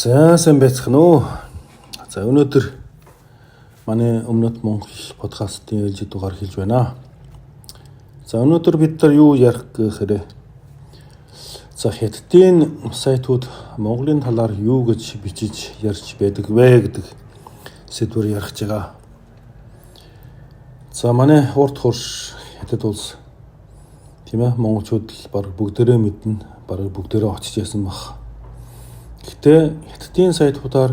Сайн байцгаана уу. За өнөөдөр манай өмнөд Монгол подкастын ээлжид дугаар хэлж байна. За өнөөдөр бид нар юу ярих гэхээр хятадын сайтууд Монголын талаар юу гэж бичиж ярьж байдаг вэ гэдэг сэдвээр ярих гэж байгаа. За манай урт хурш хятад улс тийм ээ монголчууд баг бүгдээрээ мэднэ, баг бүгдээрээ очиж яасан баг. Гэхдээ хятадын сайтуудаар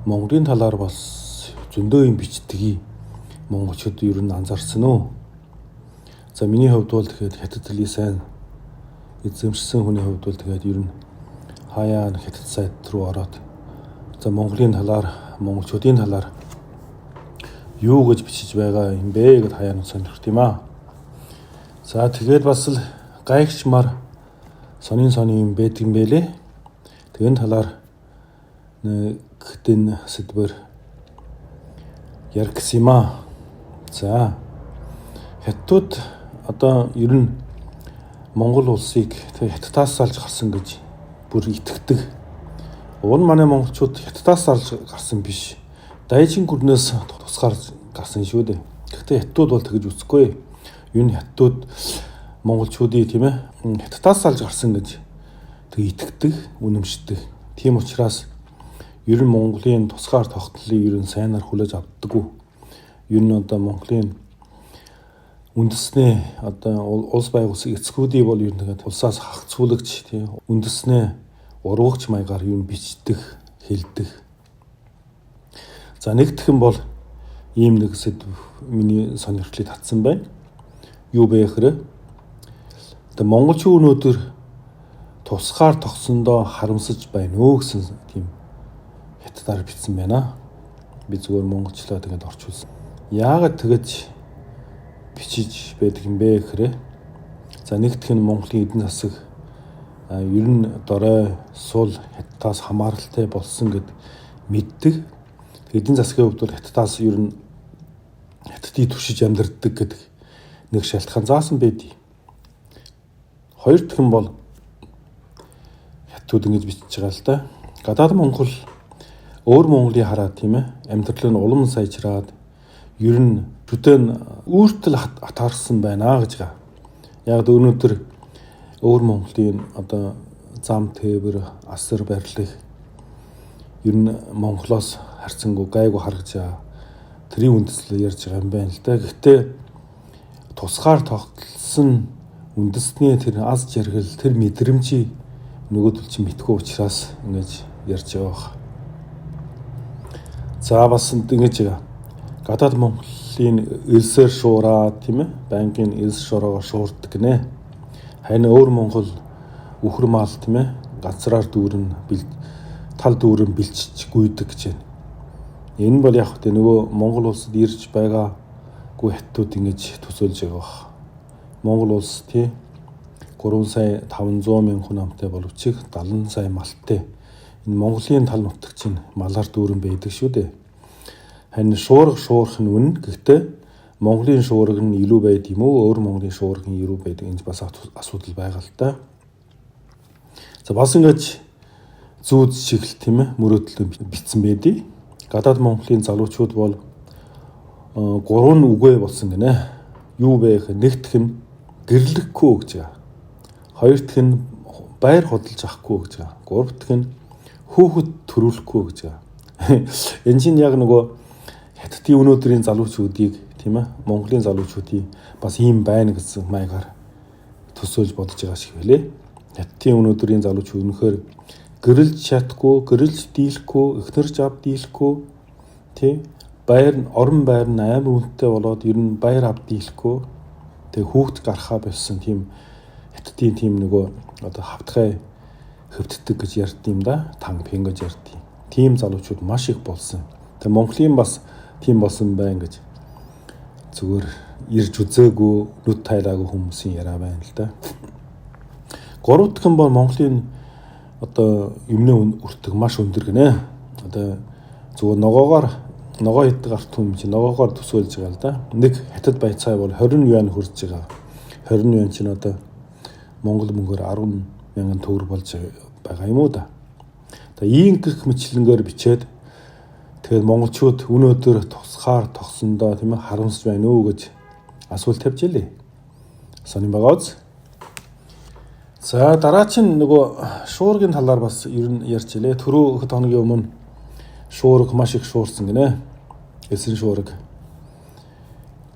Монголын талаар бас зөндөө юм бичдгийг монголчууд ер нь анзаарсан уу? За миний хувьд бол тэгэхээр хятадлын сайн эзэмшсэн хүний хувьд бол тэгээд ер нь хаяа хятад сайт руу ороод за Монголын талаар, монголчуудын талаар юу гэж бичиж байгаа юм бэ гэд хаяа сонирхт юм аа. За тэгээд бас л гайхшмар сонин юм байдаг юм бэлээ. Тэгэн талаар нэгтэн сэдвэр ярих гэсэн юм аа. За хятадууд одоо ер нь Монгол улсыг хятадаас салж гарсан гэж бүр итгэдэг. Уг нь манай монголчууд хятадаас салж гарсан биш. Дайчин гүрнээс тусгаар гарсан шүү дээ. Гэхдээ хятадууд бол тэгж үзэхгүй. Юу нь хятадууд монголчуудыг тийм ээ хятадаас салж гарсан гэж итгэдэг, үнэмшдэг. Тийм учраас ер нь Монголын тусгаар тогтнолыг ер нь сайнаар хүлээж авдаггүй. Ер нь одоо Монголын үндэснээ одоо улс байгуулсан эцгүүдийг бол ер нь улсаас хагцуулагч тийм үндэснээ урвагч маягаар ер нь бичдэг, хэлдэг. За нэгдэх юм бол ийм нэг сэдв миний сонирхлыг татсан байна. Юу бэ гэхээр одоо монголчууд өнөөдөр тусгаар тогсондоо харамсаж байна уу гэсэн тийм хятадаар бичсэн байна. Би зүгээр монголчлаа тэгээд орчуулсан. Яагаад тэгэж бичиж байдаг юм бэ гэхээр за нэгдэх нь Монголын эдийн засаг ер нь дорой сул хятадаас хамааралтай болсон гэд мэддэг. Эдийн засгийн хувьд бол хятадаас ер нь хятадыг түшиж амьдардаг гэдэг нэг шалтгаан заасан байдгийг. Хоёр дахь нь бол хятадууд ингэж бичиж байгаа л да. Гадаад Монгол өөр Монголыг хараад тийм ээ амьдрал нь улам сайжраад ер нь бүтээн өөртөл атаарсан байна гэж байгаа. Яг өнөөдөр өөр Монголын одоо зам тээвэр асар барилга ер нь Монголоос харьцангуй гайгүй харагдж байгаа. Тэрийн үндэслэл ярьж байгаа юм байна л да. Гэхдээ тусгаар тогтолсон үндэсний тэр аз жаргал, тэр мэдрэмжийг нөгөөдөл чинь мэдгүй учраас ингэж ярьж байгаа. За бас ингэж байгаа. Гадаад Монголын элсээр шуураад тийм ээ банкын элс шороогоор шуурдаг гинэ. Харин өөр Монгол үхэр мал тийм ээ газраар дүүрэн тал дүүрэн бэлчиж гүйдэг гэж байна. Энэ бол яг тэ нөгөө Монгол улсад ирж байгаагүй хятадууд ингэж төсөөлж байгаа. Монгол улс тий 3 сая 500 мянган хүн амтай боловч 70 сая малтай. Энэ Монголын тал нутаг чинь малаар дүүрэн байдаг шүү дээ. Харин шуурх нь үнэ. Гэхдээ Монголын шуурга нь илүү байд юм уу? Өөр Монголын шуурга нь илүү байдаг. Энд бас асуудал байгаа л та. За бас ингэж зүүд чиглэл тийм ээ мөрөөдөл бичсэн байдий. Гадаад Монголын залуучууд бол 3 үгээ болсон гинэ. Юу бэ гэхээр нэгдэх нь гэрлэхгүй гэж байгаа. Хоёр дахь нь байр худалж авахгүй гэж байгаа. Гурав дахь нь хүүхэд төрүүлэхгүй гэж байгаа. Энэ чинь яг нөгөө хятадын өнөөдрийн залуучуудыг тийм ээ Монголын залуучуудыг бас ийм байна гэсэн маягаар төсөөлж бодож байгаа шиг байлээ. Хятадын өнөөдрийн залуучууд үнэхээр гэрэлж чадахгүй, гэрэлж дийлэхгүй, эхнэрч ав дийлэхгүй тий орон байр нь амар үнэтэй болоод ер нь байр ав дийлэхгүй тэг хүүхд гарахаа болсон тийм хятадын тийм нөгөө одоо хавтгай хөвддөг гэж ярьд юм да. Танг пин гэж ярьд. Тийм залуучууд маш их болсон. Тэг Монголын бас тийм болсон байна гэж зүгээр ирж үзээгүй, нүд тайлаагүй хүмүүсийн яриа байна л да. Гурав дахь нь бол Монголын одоо юмны өртөг маш өндөр гинэ. Одоо зүгээр ногоо иддэг арт түмэн чи ногоогоор төсөөлж байгаа л да. Нэг хятад байцаа бол 20 юань хүрж байгаа. 20 юань чинь одоо Монгол мөнгөөр 10 мянган төгрөг болж байгаа юм уу да. Ийгэх мэтлэнгээр бичээд тэгээд монголчууд өнөөдөр тусгаар тогсондоо тийм ээ харамсаж байна уу гэж асуулт тавьж илээ. Сонин байгааз. За дараа чинь нөгөө шуургийн талаар бас ер нь ярьж илээ. Түрүү хэд хоногийн өмнө шуург маш их шуурсан гинэ. Элсэн шуург.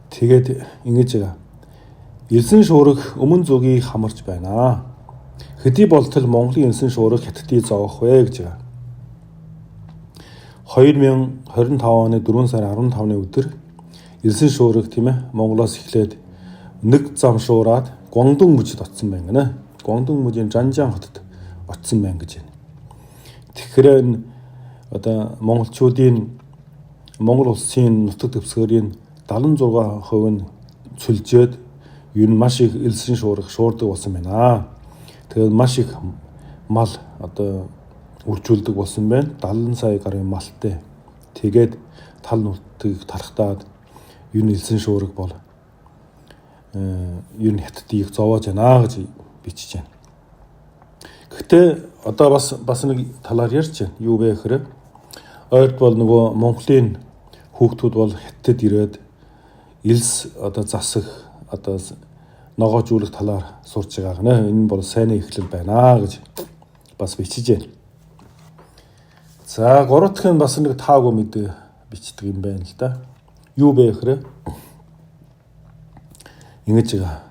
Тэгээд ингэж байгаа. Элсэн шуург өмнө зүгийг хамарч байна. Хэдий болтол Монголын элсэн шуург хятадыг зоох вэ гэж байгаа. 2025 оны 4 сарын 15-ны өдөр элсэн шуург тийм ээ Монголоос эхлээд нэг зам шуураад Гуандун мужид очсон байна гэнэ. Гуандун мужийн Жанжаан хотод очсон байна гэж байна. Тэгэхээр энэ одоо монголчуудын Монгол улсын нутаг дэвсгэрийн 76% нь цөлжөөд ер нь маш их элсэн шуурга шуурдаг болсон байна. Тэгээд маш их мал одоо үржүүлдэг болсон байна. 70 сая гаруй малтай. Тэгээд тал нутгийг талхтаад ер нь элсэн шуурга бол ер нь хятадыг зовоож байна гэж бичиж байна. Гэхдээ одоо бас нэг талаар ярьж байна. Юу вэ гэхээр ойрд бол нөгөө Монголын хүүхдүүд бол хятадд ирээд элс одоо засах одоо ногоожүүлэх талаар сурч байгаа гэнэ. Энэ бол сайн эхлэл байна гэж бас бичиж байна. За гурав дахь нь бас нэг таагүй мэдээ бичдэг юм байна л да. Юу бэ гэхээр ингэж байгаа.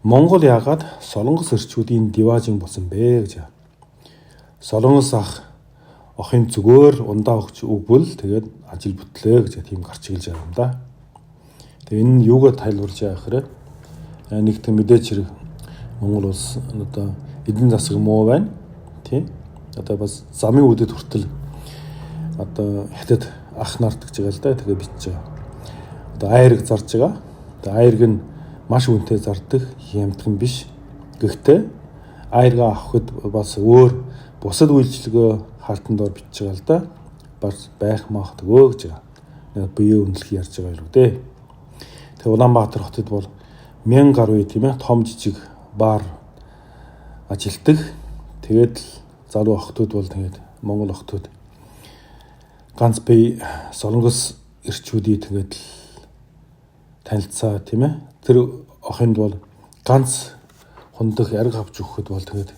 Монгол яагаад Солонгос эрчүүдийн диважин болсон бэ гэж. Солонгос охин зүгээр ундаа өгч өгвөл тэгээд ажил бүтлээ гэж тийм гарч игэлж байгаа юм да. Тэгээ энэ нь юугаар тайлбарж байгаа гэхээр нэг тийм мэдээч хэрэг Монгол улс одоо эдийн засаг муу байна. Тийм. Одоо бас замын үдэд хүртэл одоо хятад ах нартаж байгаа л да. Тэгээ бичиж байгаа. Одоо айрыг зарж байгаа. Одоо айрыг нь маш үнэтэй зардаг хямдхан биш. Гэхдээ айргаа авахд бас өөр бусад үйлчлэгөө хартан доор бичиж байгаа л да. Бас байх махдагөө гэж байгаа. Биеийн үнэлэх ярьж байгаа юм үү дээ. Тэгээ Улаанбаатар хотод бол 1000 гаруй тийм ээ том жижиг бар ажилтдаг. Тэгээд залуу охтууд бол тэгээд Монгол охтууд ганц бие Солонгос эрчүүдийг тэгээд танилцаа тийм ээ. Тэр охинд бол ганц хундах ариг авч өгөхөд бол тэгээд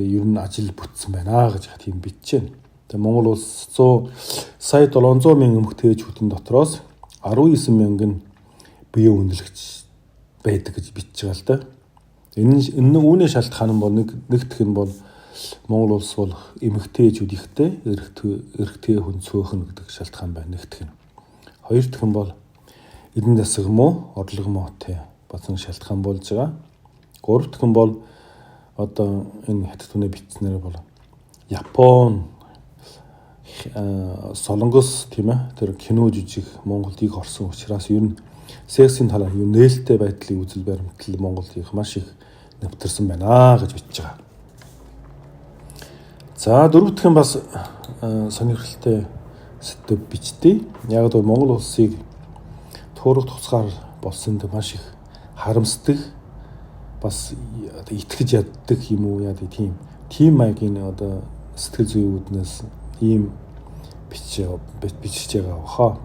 ер нь ажил бүтсэн байна гэж тийм бичиж байна. Тэгээд Монгол улс 100 сая 700 мянган эмэгтэйчүүдийн дотроос 19 мянган нь биеийн үнэлэгч байдаг гэж бичиж байгаа л да. Энэ үүний шалтгаан нь бол нэгдүгт нь бол Монгол улс бол эмэгтэйчүүд ихтэй эрэгтэй хүн цөөхөн гэдэг шалтгаан байна нэгдүгт нь. Хоёр дахь нь бол эдийн засаг муу, орлого муутай болсон шалтгаан болж байгаа. Гурав дахь нь бол одоо энэ хятад хүнээ бичснээр бол Япон, Солонгос тийм ээ тэр кино жижиг Монголд их орсон учраас ер нь сексийн талаар юу нээлттэй байдлыг үзэл баримтлал Монголд их маш их нэвтэрсэн байна гэж бичиж байгаа. За дөрөв дэх нь бас сонирхолтой сэдв бичдэг. Яг л Монгол улсыг туурах тусгаар болсон дэг маш их харамсдаг бас итгэж яддаг юм уу яа тийм маягийн одоо сэтгэл зүйн үүднээс ийм бичиж байгаа баха.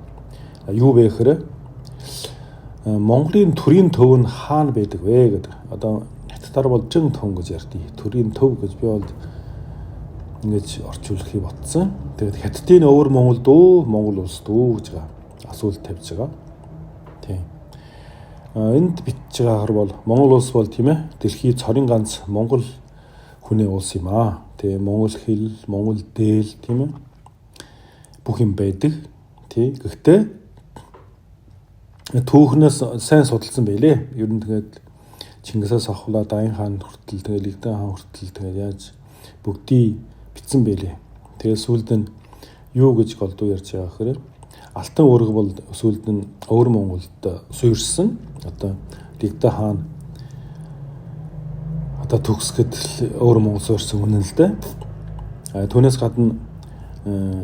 Юу вэ гэхээр Монголын төрийн төв нь хаана байдаг вэ гэдэг. Одоо хятадаар бол жин тон гэж ярьдаг. Төрийн төв гэж би бол ингэж орчуулахыг бодсон. Тэгээд хятадын өвөр Монгол дөө, Монгол улс дөө гэж асуулт тавьж байгаа. Тийм. Энд бичиж байгаагаар бол Монгол улс бол тийм ээ дэлхийн цорын ганц Монгол хүний улс юм аа. Тэгээ Монгол хэл, Монгол дээл тийм ээ бүх юм байдаг. Тий. Гэхдээ түүхнээс сайн судалсан байлээ. Ер нь тэгээд Чингисээс ахвала Даян хаан хүртэл тэгээд Лигдэн хаан хүртэл тэгээд яаж бүгдийг бичсэн байлээ. Тэгээд сүүлд нь юу гэж голдуу ярьж байгаа гэхээр Алтан үүрэг бол сүүлд нь өвөр Монголд суурьсан. Одоо Лигдэн хаан одоо төгсгöd өвөр Монгол суурьсан үнэн л дээ. Түүнээс гадна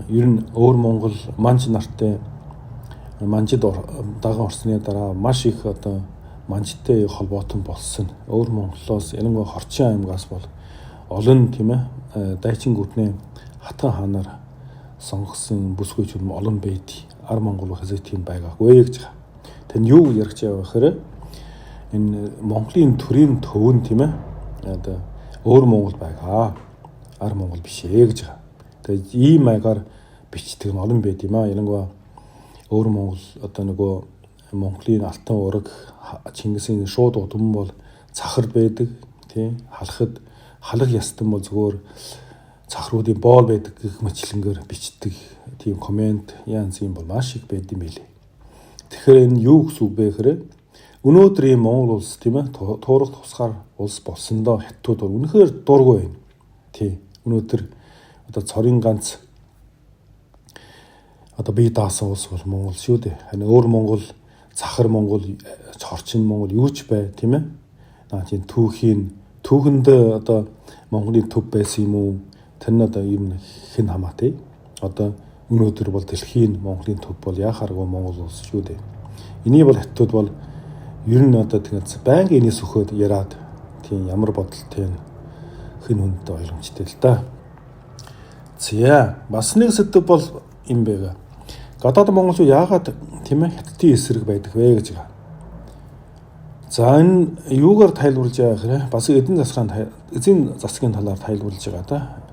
ер нь өвөр Монгол манж нартай манжид даган орсны дараа маш их одоо манжтай холбоотой болсон. Өвөр Монголоос ялангуяа Хорчин аймгаас бол олон тийм ээ дайчин гүтний хатан хаанаар сонгосон бүсгүйч олон байд. Ар Монгол хэзээ тийм байгаагүй гэж байгаа. Тэнд юу ярих гэж байгаа гэхээр энэ Монголын төрийн төв нь тийм ээ одоо өөр Монгол байгаа. Ар Монгол биш ээ гэж байгаа. Тэгээд ийм маягаар бичдэг нь олон байд юм аа. Ялангуяа өөр Монгол одоо нөгөө Монголын алтан ураг Чингисийн шууд удам бол цахард байдаг тийм халах ястан бол зөвхөн цахруудын боол байдаг гэх мэтлэнгээр бичдэг тийм комент янз юм бол маш их байд юм билээ. Тэгэхээр энэ юу гэсэн үг бэ гэхээр өнөөдрийн Монгол улс тийм ээ туурах тусгаар улс болсондоо хятадууд үнэхээр дургүй байна. Тийм өнөөдөр одоо цорын ганц одоо бие даасан улс бол Монгол шүү дээ. Харин өөр Монгол, Цахар Монгол, Хорчин Монгол юу ч бай тийм ээ. Тийм түүхэнд одоо Монголын төв байсан юм уу? Тэр нь одоо юм хэн хамаатай. Одоо өнөөдөр бол дэлхийн Монголын төв бол яхааргүй Монгол улс шүү дээ. Энийг бол хятадууд бол ер нь одоо тэгээд байнга энэс өхөд яраад тийм ямар бодолтой хэн хүнд ойлгомжтой л да. За бас нэг сэдв бол юм байна. Гадаад монголчууд яагаад тийм ээ хятадын эсрэг байдаг вэ гэж байгаа. За энэ юугаар тайлбарлаж байгаа гэхээр бас эдийн засгийн талаар тайлбарлаж байгаа да.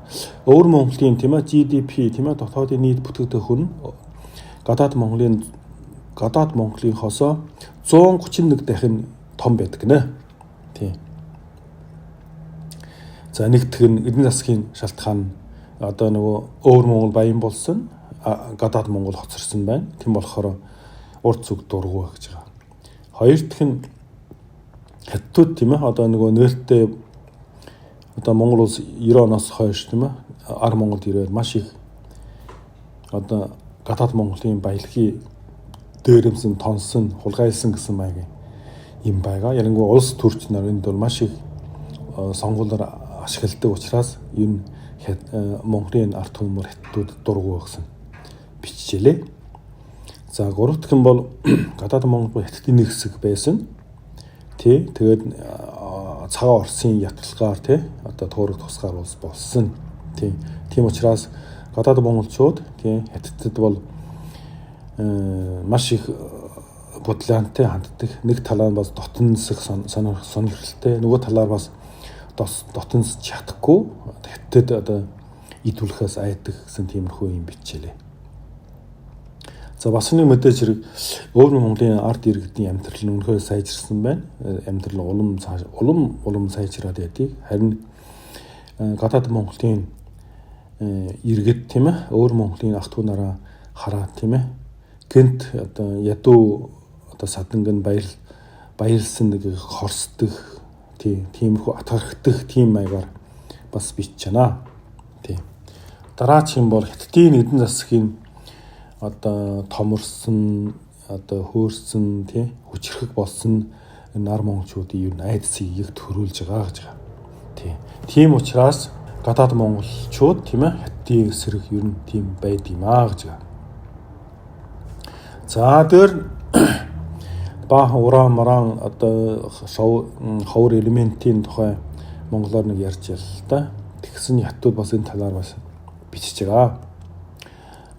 Өөр Монголын тийм ээ GDP тийм ээ дотоодын нийт бүтээгдэхүүн нь гадаад Монголын хосоо 131 дахин том байдаг нэ. Тийм. За нэгтгэх нь эдийн засгийн шалтгаан одоо нөгөө өөр Монгол баян болсон гадаад Монгол хоцорсон байна. Тийм болохоор урт зүг дургу гэж байгаа. Хоёр дахь нь хятадууд тийм ээ одоо нөгөө нээлттэй одоо Монгол улс 90 оноос хойш тийм ээ ар Монголд ирээд маш их одоо гадаад Монголын баялагийг дээрэмсэн, тонсон, хулгайлсан гэсэн маягийн юм байгаа. Ялангуяа улс төрч нар энд бол маш их сонгуулиар ашигладаг учраас энэ Монголын ард түмэн хятадууд дургу гэсэн бичжээ. За гурав дахь нь бол гадаад Монгол хятадын нэг хэсэг байсан. Тэгээд цагаан Оросын ятгалгаар одоо туурах тусгаар улс болсон. Тийм учраас гадаад монголчууд хятадд бол маш их бодлоонтой ханддаг. Нэг талаар бас дотносох сонирхолтой, нөгөө талаар бас дотнос чадахгүй хятадд одоо идүүлэхээс айдаг гэсэн тиймэрхүү юм бичээлээ. За бас нэг мэдээж хэрэг өөр Монголын ард иргэдийн амьдрал нь үнэхээр сайжирсан байна. Амьдрал улам сайжраад байдгийг. Харин гадаад Монголын иргэд тийм ээ өөр Монголын ах トゥ нараа хараад тийм ээ гэнт одоо ядуу одоо саданг нь баярлсан нэг хорсдох тиймэрхүү атгархдах тийм маягаар бас бичиж байна. Тийм. Дараач юм бол хятадын эдийн засгийн одоо томорсон одоо хөөрсөн хүчрэх болсон нар монголчуудын юу найдсыг их төрүүлж байгаа гэж байгаа. Тийм учраас гадаад монголчууд тийм ээ хятадын эсрэг ер нь тийм байд юм аа гэж байгаа. За дээр баах уран маран одоо ховор элементийн тухай монголоор нэг ярьж ял та. Тэгсэн хятадууд бас энэ талаар бас бичиж байгаа.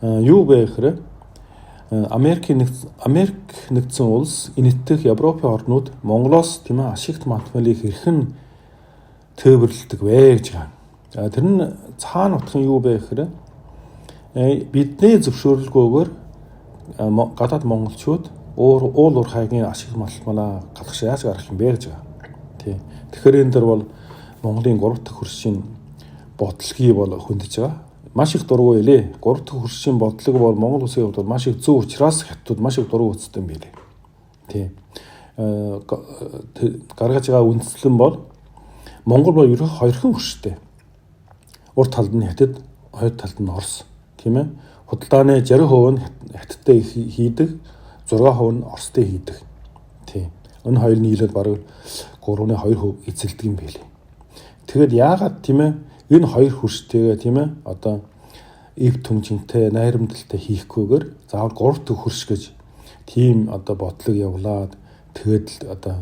Юу бэ гэхээр Америк нэгдсэн улс энэтхэх Европын орнууд Монголоос тийм ээ ашигт математикийг хэрхэн төвөрлөдөг вэ гэж байгаа. Тэр нь цаана утга нь юу бэ гэхээр бидний зөвшөөрлгүйгээр гадаад монголчууд уул уурхайгийн ашиг математикаа гадагш яаж гарах юм бэ гэж байгаа. Тэгэхээр энэ дөр бол Монголын 3 дахь хөршийн бодлогыг бол хөндөж байгаа. Маш их дургүй илээ. 3 дахь хөршийн бодлого бол Монгол улсын хувьд маш их зөв учраас хятадууд маш их дургүй үздэг юм билээ. Гаргаж байгаа үндслэн бол Монгол бол ерөнхийдөө хоёрхан хөрштэй. Урд талд нь хятад, хоёр талд нь Орос. Тийм ээ. Худалдааны 60% нь хятадтай хийдэг, 6% нь Оростой хийдэг. Энэ хоёр нийлээд бараг 3.2% эзэлдэг юм билээ. Тэгэд яагаад тийм ээ энэ хоёр хөрштэйгээ тийм ээ одоо эв түнжинтэй найрамдалтай хийхгүйгээр заавал 3 дахь хөрш гэж тийм одоо бодлого явуулаад тэгэд л одоо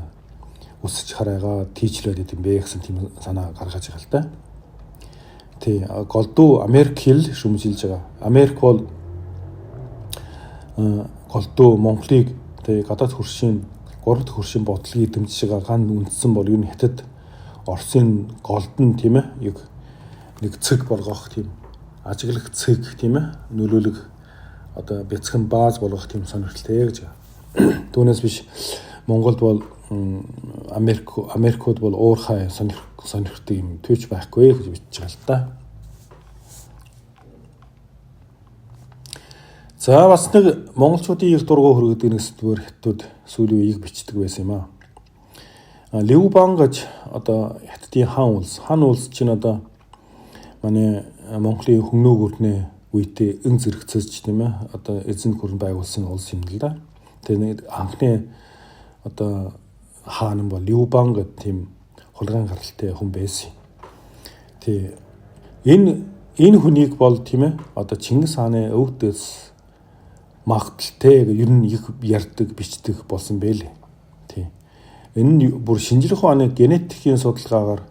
өсөж хараагаа тийчлээд идэм бэ гэсэн тийм санаа гаргаж байгаа л да. Тий, голдуу Америк хэл шүмжилж байгаа. Америк бол голдуу Монголыг тий гадаад хөршийн 3 дахь хөршийн бодлогыг дэмжиж байгаа ган үндсэн бол юу н Хятад Оросын голдон тийм ээ нэг цэг болгох тийм ажиглах цэг тийм ээ нөлөөлөг одоо бяцхан бааз болгох тийм сонирхолтой гэж. Түүнээс биш Монголд бол Америкууд бол уурхай сонирхтой юм төвч байхгүй гэж бичиж байгаа л да. За бас нэг монголчуудын их дургу хөргөдөг нэг сэдвээр хятад сүүлийн үеийг бичдэг байсан юм аа. Ливбан гэж одоо Хятадын хан улс чинь одоо манай Монголын хөнөө гүрнээ үедээ эн зэрэгцэж тийм ээ одоо эзэн гүрэн байгуулсан улс юм л да. Тэгээ нэг анхны одоо хаан бол Ливбан гэдэг тийм хулгайн гаралтай хүн байсан. Тэгээ энэ хүнийг бол тийм ээ одоо Чингис хааны өвгдөөс магталтай ер нь их ярьдаг бичдэг болсон байлээ. Тийм. Энэ нь бүр шинжлэх ухааны генетикийн судалгаагаар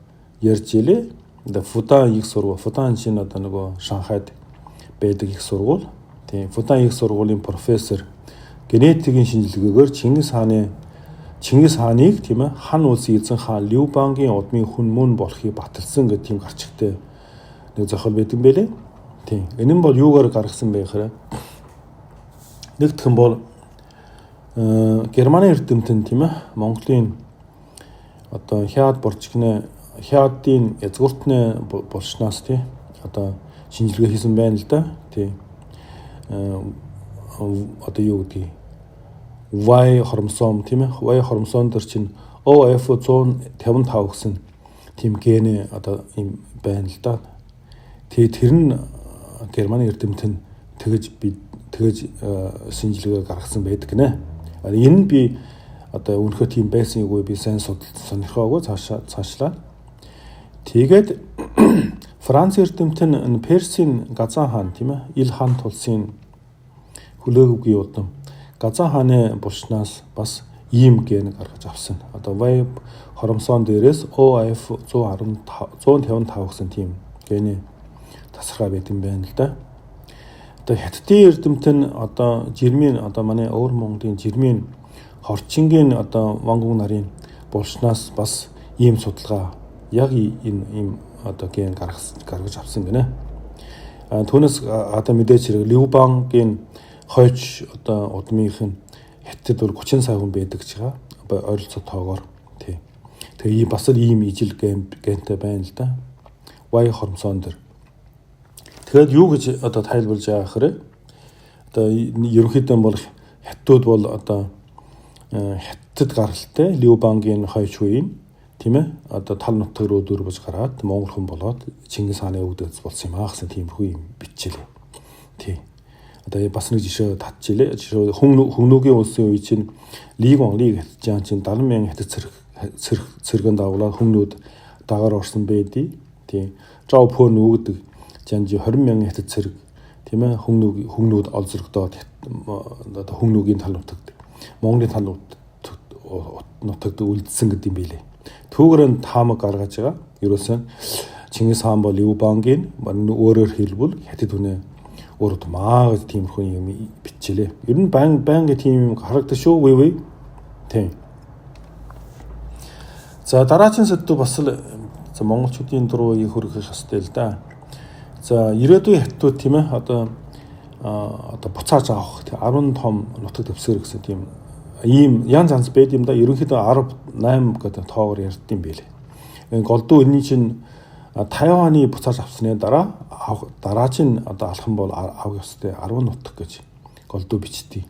ярьж илээ. Фудан их сургууль, Фудан чинь одоо нөгөө Шанхайд байдаг их сургууль. Тийм. Фудан их сургуулийн профессор генетикийн шинжилгээгээр Чингис хааныг тийм ээ хан улсын эзэн хаан Ливбангийн удмын хүн мөн болохыг баталсан гэх тийм гарчигтай нэг зохиол байдаг юм байлээ. Тийм. Энэ нь бол юугаар гаргасан бэ гэхээр нэгдэх юм бол Германы эрдэмтэн тийм ээ Монголын одоо хятадын язгууртны болшноос тийм одоо шинжилгээ хийсэн байна л да. Тийм. Одоо юу гэдгийг Y хромосом тийм ээ Y хромосом дээр чинь OF155 гэсэн тийм ген одоо юм байна л да. Тэр нь Германы эрдэмтэн тэгж шинжилгээ гаргасан байдаг гинэ. Энэ нь би одоо үнэхээр тийм байсан үгүй би сайн сонирхоогүй цаашлаа. Тэгээд Франц эрдэмтэн Персийн Газан хаан тийм ээ Ил хаан тулсын хөлөөгүйн удам Газан хааны булчнаас бас ийм ген гаргаж авсан. Одоо Y хромосом дээрээс OF155 гэсэн тийм гений тасархай байт юм байна л да. Одоо Хятадын эрдэмтэн одоо жирмийн одоо манай өвөр Монголын жирмийн хорчингийн одоо вангун нарын булчнаас бас ийм судалгаа яг ийм одоо ген гаргаж авсан гинэ. Түүнээс одоо мэдээж хэрэг Ливбангийн хойч одоо удмынх нь Хятад бол 30 сая хүн байдаг ч байгаа. Ойролцоо тоогоор тий. Тэгээ бас л ийм ижил гентэй байна л да. Y хромосом дэр. Тэгэхээр юу гэж одоо тайлбарлаж байгаа хэрэг одоо ерөнхийдөө бол Хятадууд бол одоо Хятад гаралтай Ливбангийн хойч үеийн тийм ээ одоо тал нутаг руу дөрвөж гараад Монгол хүн болоод Чингис хааны өвдөц болсон юм аа гэсэн тиймэрхүү юм биччихлээ. Тий. Одоо бас нэг жишээ татчихлээ. Жишээ хөнөөгийн улсын үе чинь Лиг хятадчаан чинь 70 мянган хятад цэргэн дагуулаад хүмүүд дагаар орсон байдий. Тийм. Жав пөн өгдөг жанжи 20 мянган хятад цэрэг тийм ээ хүмүүд олзрогдоод одоо хүмүүгийн тал нутагт Монголын тал нутагт үлдсэн гэдэг юм билээ. Түүгээр нь таамаг гаргаж байгаа. Ерөөсөө Чингис хаан бол Ливбангийн өөрөөр хэлбэл Хятад хүнээ өөрөд маа гэж тиймэрхүү юм биччихлээ. Ер нь байнга тийм юм харагдаж шүү вэ? Тийм. За дараагийн сэдв бас л монголчуудын дуруугийг хөргөх хэвчтэй л да. За ирээдүйн хятадууд тийм ээ одоо буцааж авах 10 том нутаг дэвсгэр гэсэн тийм ийм янз янз байд юм да. Ерөнхийдөө 18 гэдэг тоогоор ярьд юм байлээ. Голдуу энэний чинь Тайваны буцааж авсны дараа чинь одоо алхам бол авах ёстой 10 нутаг гэж голдуу бичдэг.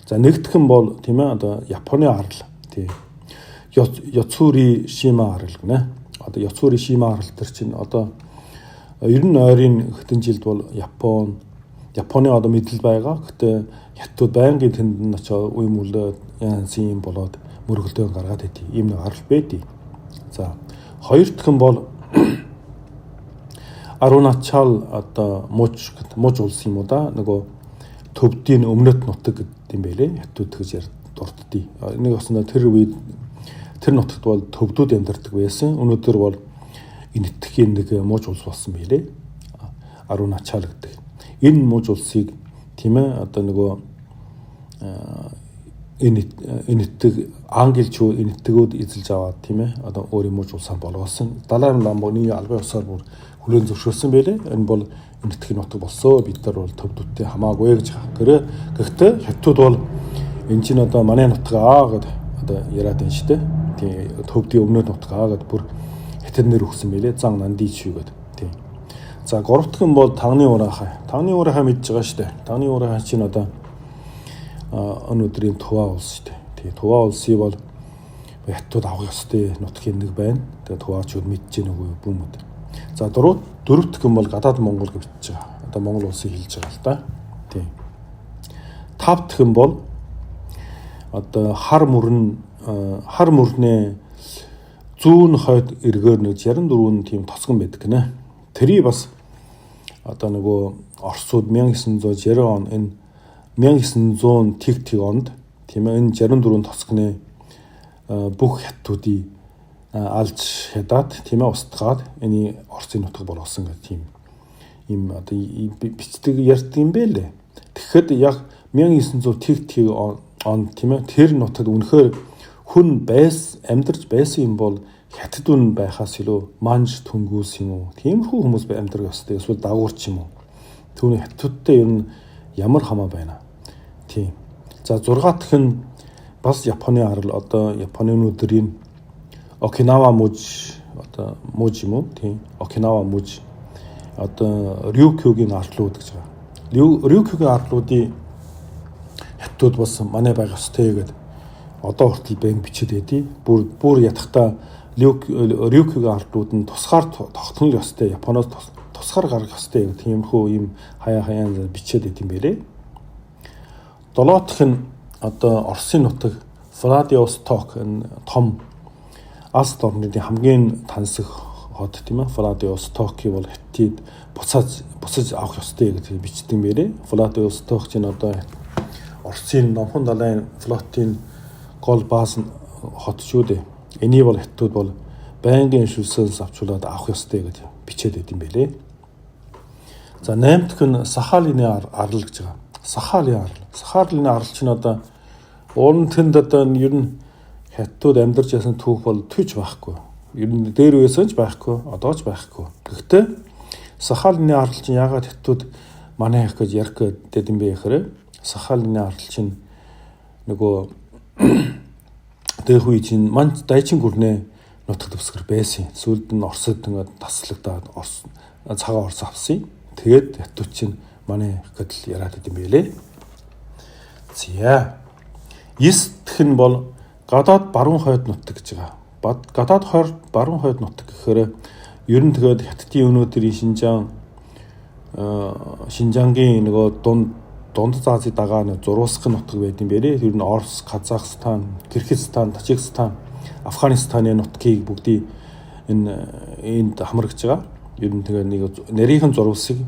За нэгдхэн бол тийм ээ одоо Японы арал тий. Яцури Шима арал гэнэ. Одоо Яцури Шима арал төр чинь одоо ер нь ойрын хэдэн жилд бол Японы одоо мэдл байгаа. Гэтэ Хятад байнгын тэнд очоо үе мөлөө янз юм болоод мөргөлдөө гаргаад идэв. Ийм нэг арал байдий. За хоёр дахь нь бол Аруначал одоо муж улс юм уу да нөгөө төвдийн өмнөд нутаг гэдэг юм байлээ. Хятад гэж дурддгийг. Энийг басна тэр нутагт бол төвдүүд амьдардаг байсан. Өнөөдөр бол энэтхийн нэг муж улс болсон байлээ. Арун ачаалагддаг. Энэ мууж улсыг тийм ээ одоо нөгөө энэтдэг англичууд энэтгүүд эзэлж аваад тийм ээ одоо өөрийн мууж улсаа болгосон. Далай ламбоны албан ёсоор бүр хүлээн зөвшөөрсөн байлээ. Энэ бол энэтхэг нутаг болсон. Бид нар бол төвдүүдтэй хамаагүй гэж байгаа. Гэхдээ хятадууд бол энэ чинь одоо манай нутгаа гэд одоо яриад байна шүү дээ. Тийм төвдийн өмнөд нутгаа гэд бүр хятад нэр өгсөн байлээ. Зан нанди шүү гэд. Тийм. За гуравтхан бол Тагны урахай. Тагны урахай мэдж байгаа шүү дээ. Тагны урахай чинь одоо өнөөдрийн Тува улс шүү дээ. Тэгээ Тува улсыг бол хятадууд авах ёстой нутгийн нэг байна. Тэгээ Туваачууд мэдж гэнэ үгүй бүүмэд. За дөрөвтгөн бол гадаад Монгол гэж бичиж байгаа. Одоо Монгол улсыг хэлж байгаа л да. Тийм. Тавтгөн бол одоо хар мөрнээ зүүн хойд эргээр нэг 64 тийм тоцгон байдаг гинэ. Тэрий бас одоо нөгөө Оросууд 1960 он энэ 1900 тэг онд тийм ээ энэ 64 тоцгоны бүх хятадуудыг алж хядаад тийм ээ устгаад энэ Оросын нутаг болгосон гэх тийм ийм одоо бичдэг ярьдаг юм бэ лээ. Тэгэхэд яг 1900 тэг онд тийм ээ тэр нутагт үнэхээр хүн амьдарч байсан юм бол хятадун байхаас илүү манж түнгүүс юм уу? Тиймэрхүү хүмүүс амьдрах ёстой. Эсвэл дагуурч юм уу? Түүний хятадтай ер нь ямар хамаа байна. Тийм. За 6 дахь нь бас Японы арал одоо Японы өнөөдрийн Окинава муж одоо муж юм уу? Тийм. Окинава муж одоо Рюкюгийн арлууд гэж байгаа. Рюкюгийн арлуудын хятадууд бас манай байх ёстой гэдэг одоо хүртэл бэнг бичээд байдий. Бүр ятгахта Рюкюгийн арлууд нь тусгаар тогтнол ёстой. Японоос тусгаар гарах ёстой гэх тиймэрхүү ийм хаяа бичээд байт юм бэлээ. 7 дахь нь одоо Оросын нутаг Владивосток энэ том Аст орны хамгийн тансаг хот тийм ээ. Владивостокийг бол хятад буцаж авах ёстой гэж бичдэг юм бэлээ. Владивосток чинь одоо Оросын номхон далайн флотын гол бааз хот шүү дээ. Энийг бол хятадууд бол байнгын шүлсээс авчуулаад авах ёстой гэж бичээд байт юм бэлээ. За 8 дахь нь Сахалины арал гэж байгаа. Сахалины арал чинь одоо уурн тэнд одоо ер нь хятадууд амьдарч ясан түүх бол төж байхгүй. Ер нь дээр үеэсэн ч байхгүй, одоо ч байхгүй. Гэхдээ Сахалины арал чинь яагаад хятадууд манай их гэж ярих гэдэг юм бэ гэхээр Сахалины арал чинь нөгөө дэх үе чинь манч дайчин гүрнээ нутаг дэвсгэр байсан. Сүүлд нь Оросд ингээд таслагдаад цагаан Орос авсан. Тэгээд хятадууд чинь манай гэдэл яриад идэм байлээ. За 9 дэх нь бол гадаад баруун хойд нутаг гэж байгаа. Гадаад баруун хойд нутаг гэхээр ер нь тэгээд хятадын өнөөдрийн Шинжангийн нөгөө Дунд Азийн дагаа нэг зурвасгын нутаг байт юм бэрээ. Тэр нь Орос, Казахстан, Киргизстан, Тажикстан, Афганистаны нутгийг бүгдийг энд хамрагч байгаа. Ер нь тэгээ нэг нарийнхан зурвасыг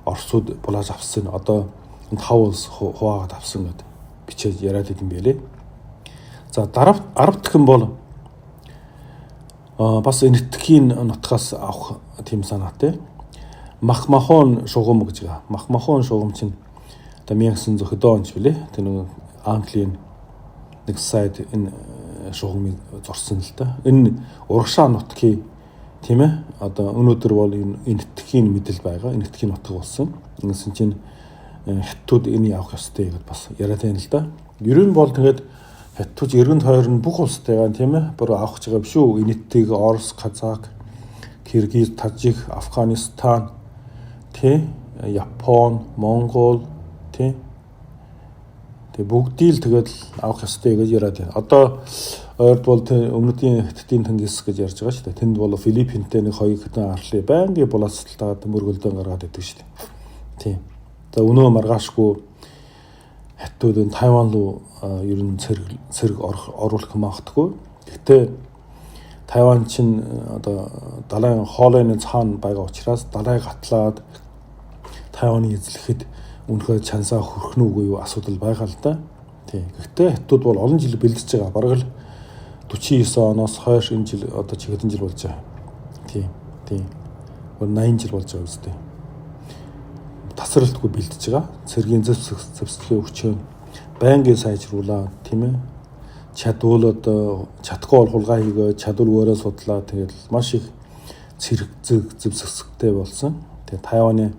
Оросууд булааж авсан. Одоо 5 улс хуваагаад авсан гэдэг бичээд яриад идэм байлээ. За 10 дахь нь бол бас энэтхэгийн нутгаас авах тийм санаатай. Махмахон шугам гэж байгаа. Махмахон шугам чинь одоо 1970 онд билээ. Тэр нэг Английн нэг сайд энэ шугамыг зурсан л да. Энэ урагшаа нутгийн тийм ээ. Одоо өнөөдөр бол энэтхэгийн мэдэл байгаа. Энэтхэгийн нутаг болсон. Ингэсэн чинь хятадууд энийг авах ёстой гэдээ бас яриад байна л да. Ер нь бол тэгээд хятадууд эргэн тойрон бүх улстайгаа тийм ээ. Бүр авах гэж байгаа биш үү? Энэтхэг, Орос, Казак, Киргиз, Тажик, Афганистан, тий, Япон, Монгол тий. Тэгээ бүгдийг л тэгээд авах ёстой гэж яриад байна. Одоо ойрд бол өмнөдийн хятадын Тэнгис гэж ярьж байгаа шүү дээ. Тэнд бол Филиппинтэй нэг хоёр хятад арлыг байнгын булаацталтаад мөргөлдөө гаргаад идэв шүү дээ. Тий. За өнөө маргаашгүй хятадууд Тайван руу ер нь цэрэг оруулах магадгүй. Гэхдээ Тайван чинь одоо далайн хоолойны цаана байгаа учраас далай гатлаад Тайваны эзлэхэд үнэхээр чансаа хүрэх нь үгүй юу асуудал байгаа л да. Тий. Гэхдээ хятадууд бол олон жил бэлдэж байгаа. Бараг л 49 оноос хойш энэ жил одоо ч хэдэн жил болж байгаа. Тий. 80 жил болж байгаа үстэй. тасралтгүй бэлдэж байгаа. Цэргийн зэвсгийн хүчээр байнгын сайжруулаад тийм ээ. Чадвал одоо чадхгүй бол хулгай хийгээ, чадвал өөрөө судлаа. Тэгээд маш их цэрэг зэвсэгтэй болсон. Тэгээд Тайваны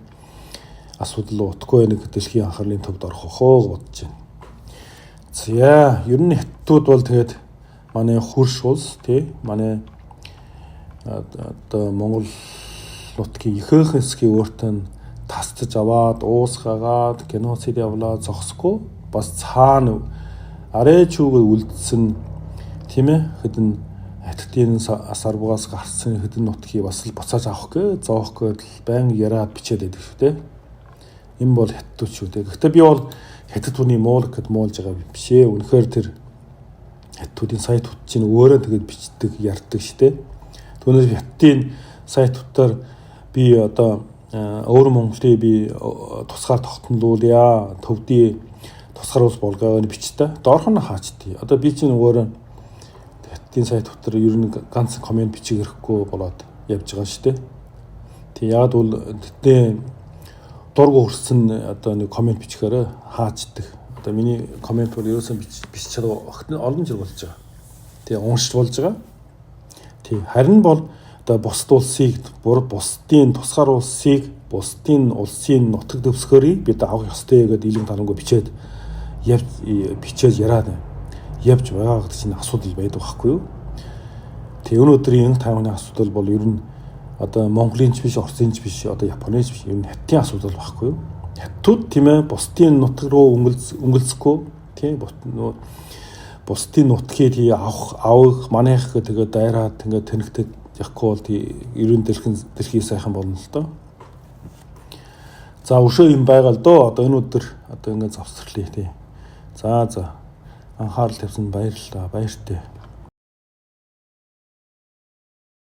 асуудал утгагүй нэг дэлхийн анхаарлын төвд орох хоо бодож байна. За, ер нь Хятадууд бол тэгээд манай хөрш улс тий манай одоо Монгол нутгийн ихэнх хэсгийг өөртөө тасдаж аваад, уусгаагаад, геноцид явуулаад зогсохгүй бас цаана арай чүүгээр үлдсэн тийм ээ хэдэн Хятадын асарбугаас гарсан хэдэн нутгийг бас л буцааж авах гэж зоох гээд байн яриад бичээд байдаг шүү дээ. Энэ бол Хятадууд шүү дээ. Гэхдээ би бол Хятад хүний муулах гэд муулж байгаа биш ээ. Үнэхээр тэр Хятадуудын сайтууд чинь өөрөө тэгээд бичдэг, ярьдаг шүү дээ. Түүнээс Хятадын сайтуудаар би одоо өөр Монголыг би тусгаар тогтнолуулъя, төвдий тусгаар ус болгоог бичтэй. Доорх нь хаачдээ. Одоо би чинь өөрөө Хятадын сайтуудаар ер нь ганц комент бичих хэрэггүй болоод явж байгаа шүү дээ. Тэг яад бол тэдний дургу хүрсэн одоо нэг комент бичихээрээ хаачдаг. Одоо миний комент бол ерөөсөн бичиж чадаа олон жил болж байгаа. Тэг уншиж болж байгаа. Тэг харин бол одоо бусд улсыг бусдын тусгаар улсыг бусдын улсын нутаг дэвсгэрийг бид авах ёстой гэдэг илэн талангуу бичээд яриад явж байгаа гэдэг чинь асуудал байдаг байхгүй юу? Тэг өнөөдрийн Тайваны асуудал бол ер нь одоо Монголын ч биш, Оросын ч биш, одоо Японы ч биш, ер нь Хятадын асуудал байхгүй юу? Хятадууд тийм ээ бусдын нутаг руу өнгөлцөхгүй тийм бусдын нутгийг авах манайх гэдэг дайраад ингээд тэнэгтэй яахгүй бол ерөн дэлхийн сайхан болно л доо. За өшөө юм байгаа л доо. Одоо энэ өдөр одоо ингээд завсарлаа тий. За анхаарал тавьсан баярлалаа. Баяртай.